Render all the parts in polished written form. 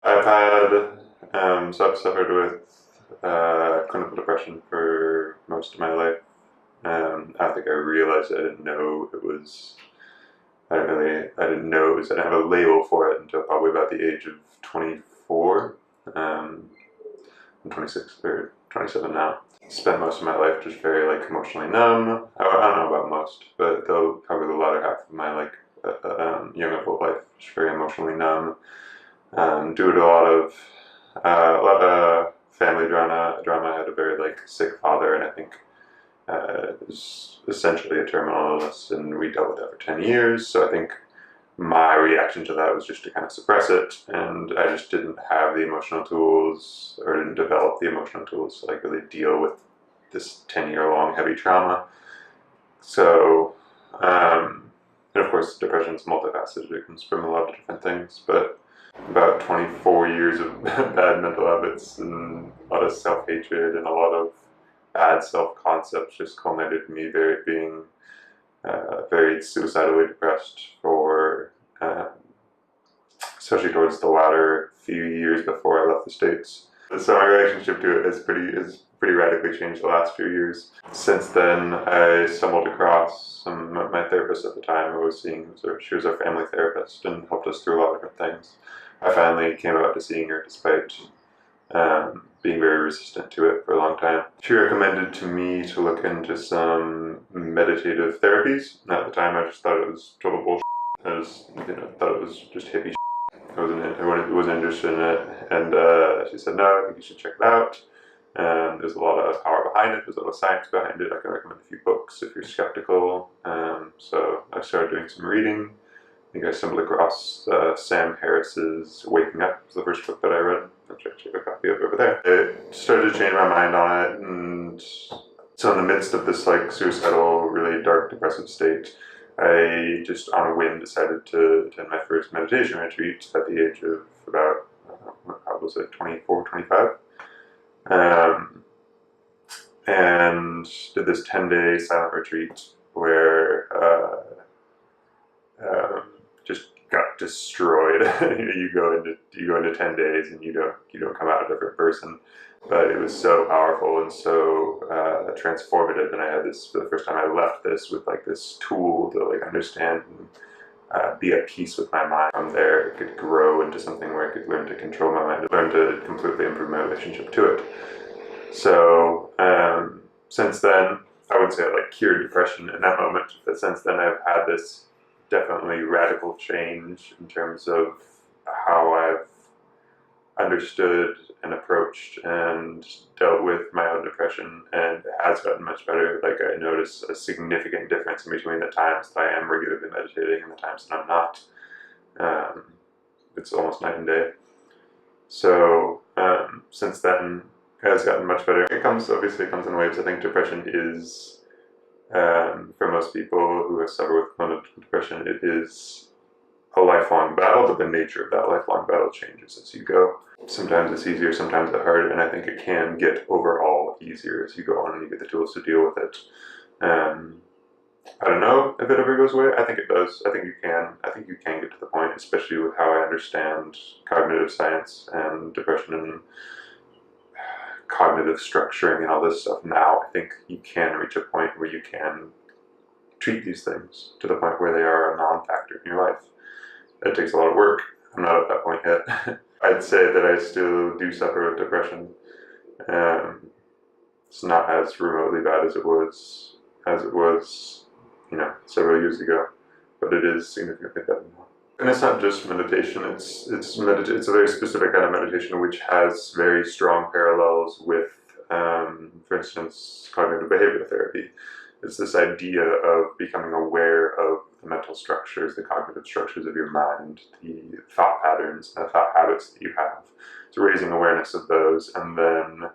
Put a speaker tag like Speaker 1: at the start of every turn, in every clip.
Speaker 1: I've had, so I've suffered with clinical depression for most of my life. I think I realized I didn't know it was, I didn't know it was, I didn't have a label for it until probably about the age of 24. I'm 26 or 27 now. Spent most of my life just very like emotionally numb. I don't know about most, but though probably the latter half of my like young adult life, just very emotionally numb. Due to a lot of family drama. I had a very like sick father, and I think it was essentially a terminal illness, and we dealt with that for 10 years. So I think my reaction to that was just to kind of suppress it, and I just didn't have the emotional tools, or didn't develop the emotional tools to like really deal with this 10-year long heavy trauma. So, and of course, depression is multifaceted. It comes from a lot of different things, but about 24 years of bad mental habits and a lot of self-hatred and a lot of bad self-concepts just culminated in me being very suicidally depressed for, especially towards the latter few years before I left the States. So my relationship to it is pretty radically changed the last few years. Since then, I stumbled across my therapist at the time who I was seeing. She was our family therapist and helped us through a lot of different things. I finally came about to seeing her despite being very resistant to it for a long time. She recommended to me to look into some meditative therapies. And at the time, I just thought it was total bullshit. Thought it was just hippie. I wasn't interested in it, and she said, "No, I think you should check it out." And there's a lot of power behind it. There's a lot of science behind it. I can recommend a few books if you're skeptical. So I started doing some reading. I think I stumbled across Sam Harris's Waking Up. Was the first book that I read, which I actually have a copy of over there. It started to change my mind on it, and so in the midst of this like suicidal, really dark, depressive state, I just on a whim decided to attend my first meditation retreat at the age of about, how was it, 24, 25? And did this 10-day silent retreat where just got destroyed. You go into 10 days and you don't come out a different person. But it was so powerful and so transformative, and I had this for the first time. I left this with like this tool to like understand and be at peace with my mind. From there, it could grow into something where I could learn to control my mind, learn to completely improve my relationship to it. So since then, I wouldn't say I like cured depression in that moment, but since then I've had this definitely radical change in terms of how I've understood and approached and dealt with my own depression, and it has gotten much better. Like I notice a significant difference in between the times that I am regularly meditating and the times that I'm not. It's almost night and day. So since then, it has gotten much better. It comes in waves. I think depression is, for most people who have suffered with clinical depression, it is a lifelong battle, but the nature of that lifelong battle changes as you go. Sometimes it's easier, sometimes it's harder, and I think it can get overall easier as you go on and you get the tools to deal with it. I don't know if it ever goes away. I think it does. I think you can get to the point, especially with how I understand cognitive science and depression and cognitive structuring and all this stuff now. I think you can reach a point where you can treat these things to the point where they are a non-factor in your life. It takes a lot of work. I'm not at that point yet. I'd say that I still do suffer with depression. It's not as remotely bad as it was, several years ago, but it is significantly better now. And it's not just meditation. It's a very specific kind of meditation which has very strong parallels with, for instance, cognitive behavioral therapy. It's this idea of becoming aware of the mental structures, the cognitive structures of your mind, the thought patterns, the thought habits that you have. So raising awareness of those, and then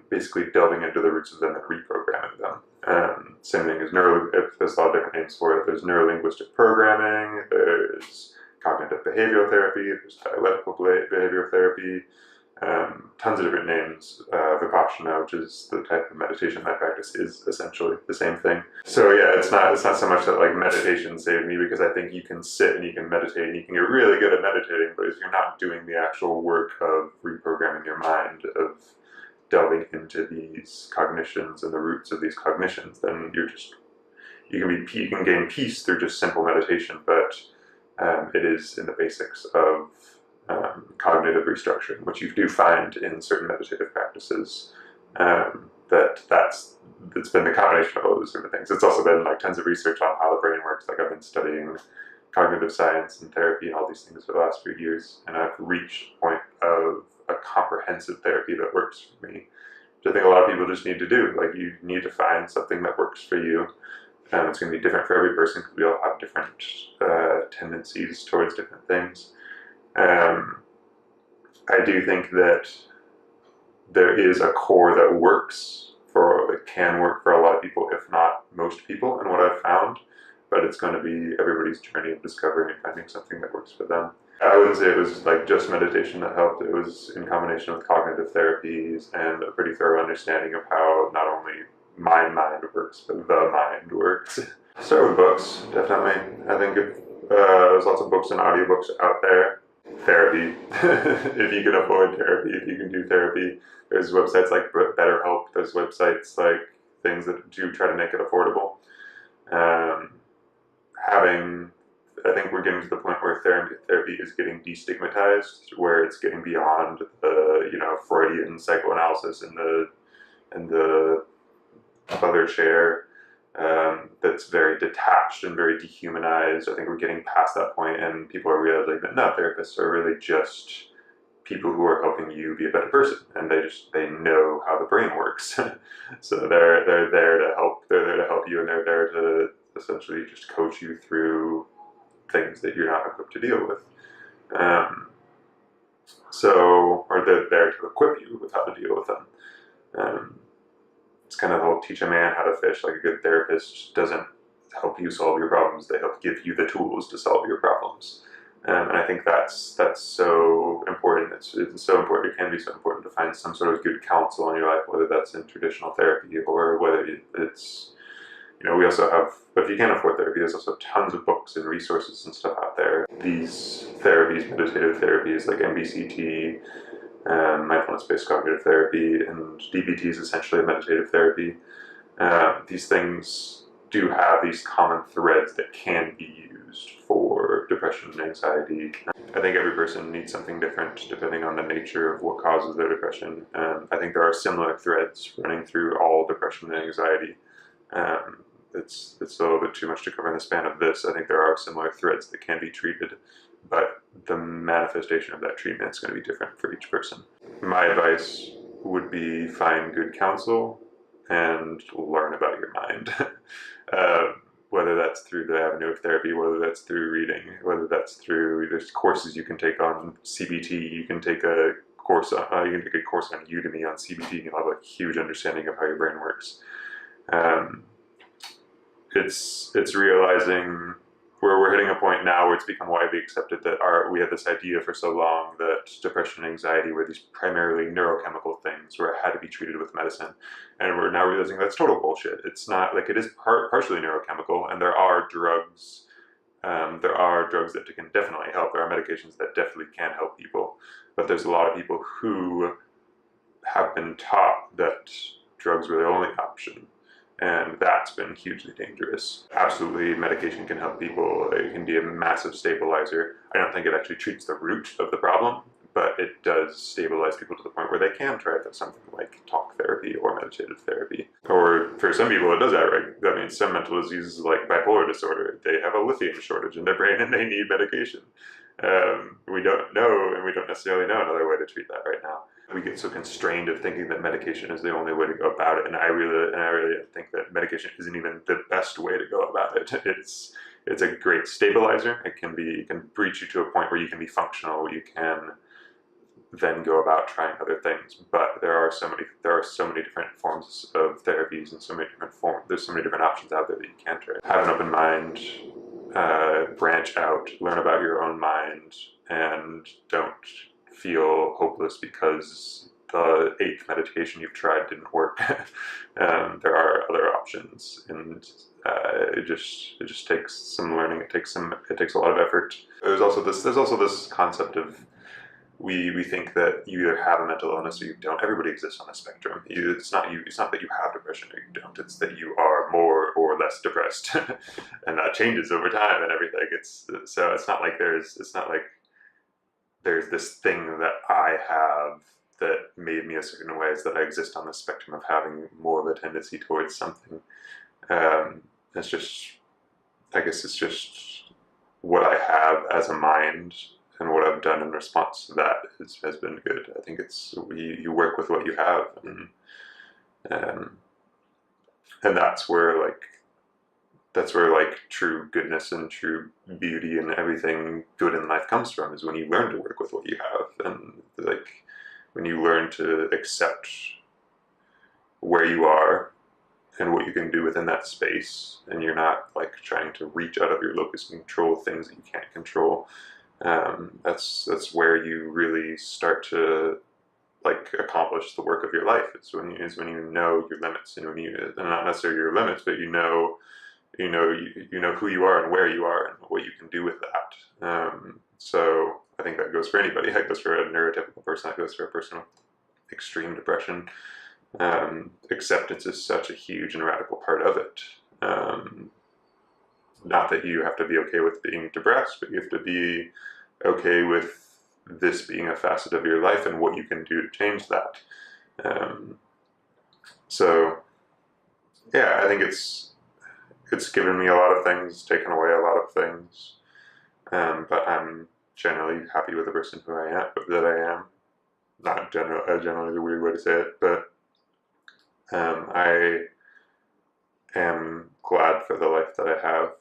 Speaker 1: basically delving into the roots of them and reprogramming them. Same thing as there's a lot of different names for it. There's neuro-linguistic programming, there's cognitive behavioral therapy, there's dialectical behavioral therapy, tons of different names. Vipassana, which is the type of meditation I practice, is essentially the same thing. So yeah, it's not so much that like meditation saved me, because I think you can sit and you can meditate and you can get really good at meditating, but if you're not doing the actual work of reprogramming your mind, of delving into these cognitions and the roots of these cognitions, then you can gain peace through just simple meditation, but it is in the basics of cognitive restructuring, which you do find in certain meditative practices. That's been the combination of all those different things. It's also been like tons of research on how the brain works. Like I've been studying cognitive science and therapy and all these things for the last few years, and I've reached a point of a comprehensive therapy that works for me, which I think a lot of people just need to do. Like you need to find something that works for you. It's going to be different for every person, because we all have different tendencies towards different things. I do think that there is a core that can work for a lot of people, if not most people, and what I've found, but it's going to be everybody's journey of discovering and finding something that works for them. I wouldn't say it was like just meditation that helped. It was in combination with cognitive therapies and a pretty thorough understanding of how not only my mind works, but the mind works. Start with books, definitely. I think there's lots of books and audiobooks out there. Therapy, if you can afford therapy, if you can do therapy. There's websites like BetterHelp, there's websites like things that do try to make it affordable. I think we're getting to the point where therapy is getting destigmatized, where it's getting beyond the Freudian psychoanalysis and the other chair that's very detached and very dehumanized. I think we're getting past that point, and people are realizing that no, therapists are really just people who are helping you be a better person, and they know how the brain works. So they're there to help. They're there to help you, and they're there to essentially just coach you through things that you're not equipped to deal with. Or they're there to equip you with how to deal with them. It's kind of the whole teach a man how to fish. Like a good therapist doesn't help you solve your problems. They help give you the tools to solve your problems. And I think that's so important. It's so important. It can be so important to find some sort of good counsel in your life, whether that's in traditional therapy or whether it's, we also have, but if you can't afford therapy, there's also tons of books and resources and stuff out there. These therapies, meditative therapies like MBCT, mindfulness-based cognitive therapy, and DBT is essentially a meditative therapy. These things do have these common threads that can be used for depression and anxiety. I think every person needs something different depending on the nature of what causes their depression. I think there are similar threads running through all depression and anxiety. It's a little bit too much to cover in the span of this. I think there are similar threads that can be treated, but the manifestation of that treatment is going to be different for each person. My advice would be find good counsel and learn about your mind. Whether that's through the avenue of therapy, whether that's through reading, whether that's through, there's courses you can take on CBT, you can take a course on Udemy on CBT, and you'll have a huge understanding of how your brain works. It's realizing where we're hitting a point now where it's become widely accepted that we had this idea for so long that depression and anxiety were these primarily neurochemical things where it had to be treated with medicine. And we're now realizing that's total bullshit. It's not, like, it is partially neurochemical, and there are drugs that can definitely help. There are medications that definitely can help people. But there's a lot of people who have been taught that drugs were the only option. And that's been hugely dangerous. Absolutely, medication can help people. It can be a massive stabilizer. I don't think it actually treats the root of the problem, but it does stabilize people to the point where they can try something like talk therapy or meditative therapy. Or for some people, it does that, right? That means some mental diseases like bipolar disorder, they have a lithium shortage in their brain and they need medication. We don't know, and we don't necessarily know another way to treat that right now. We get so constrained of thinking that medication is the only way to go about it, and I really think that medication isn't even the best way to go about it. It's a great stabilizer. It can reach you to a point where you can be functional. You can then go about trying other things. But there are so many different forms of therapies, and there's so many different options out there that you can try. Have an open mind. Branch out, learn about your own mind, and don't feel hopeless because the 8th medication you've tried didn't work. There are other options, and it just takes some learning. It takes a lot of effort. There's also this concept of we think that you either have a mental illness or you don't. Everybody exists on a spectrum. It's not that you have depression or you don't. It's that you are more or less depressed, and that changes over time and everything. It's not like there's this thing that I have that made me a certain way. Is that I exist on the spectrum of having more of a tendency towards something. It's just, I guess it's just what I have as a mind, and what I've done in response to that has been good. I think it's you work with what you have, and that's where true goodness and true beauty and everything good in life comes from, is when you learn to work with what you have, and like when you learn to accept where you are and what you can do within that space, and you're not like trying to reach out of your locus and control things that you can't control. That's where you really start to like accomplish the work of your life. It's when you know your limits, and and not necessarily your limits, but you know who you are and where you are and what you can do with that. So I think that goes for anybody. That goes for a neurotypical person. That goes for a person with extreme depression. Acceptance is such a huge and radical part of it. Not that you have to be okay with being depressed, but you have to be okay with this being a facet of your life and what you can do to change that. So yeah, I think it's given me a lot of things, taken away a lot of things, but I'm generally happy with the person who I am. Not generally a weird way to say it, but I am glad for the life that I have.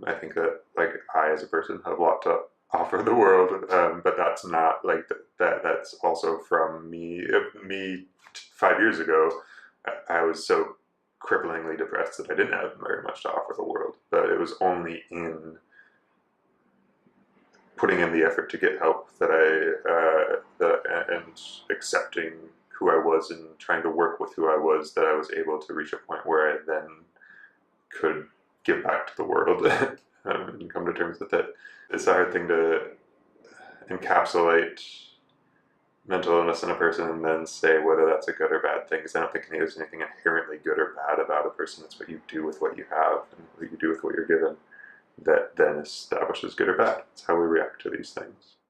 Speaker 1: I think that like I as a person have a lot to offer the world, but that's not like that's also from me. 5 years ago, I was so cripplingly depressed that I didn't have very much to offer the world. But it was only in putting in the effort to get help and accepting who I was and trying to work with who I was, that I was able to reach a point where I then could give back to the world and come to terms with it. It's a hard thing to encapsulate mental illness in a person and then say whether that's a good or bad thing, because I don't think there's anything inherently good or bad about a person. It's what you do with what you have and what you do with what you're given that then establishes good or bad. It's how we react to these things.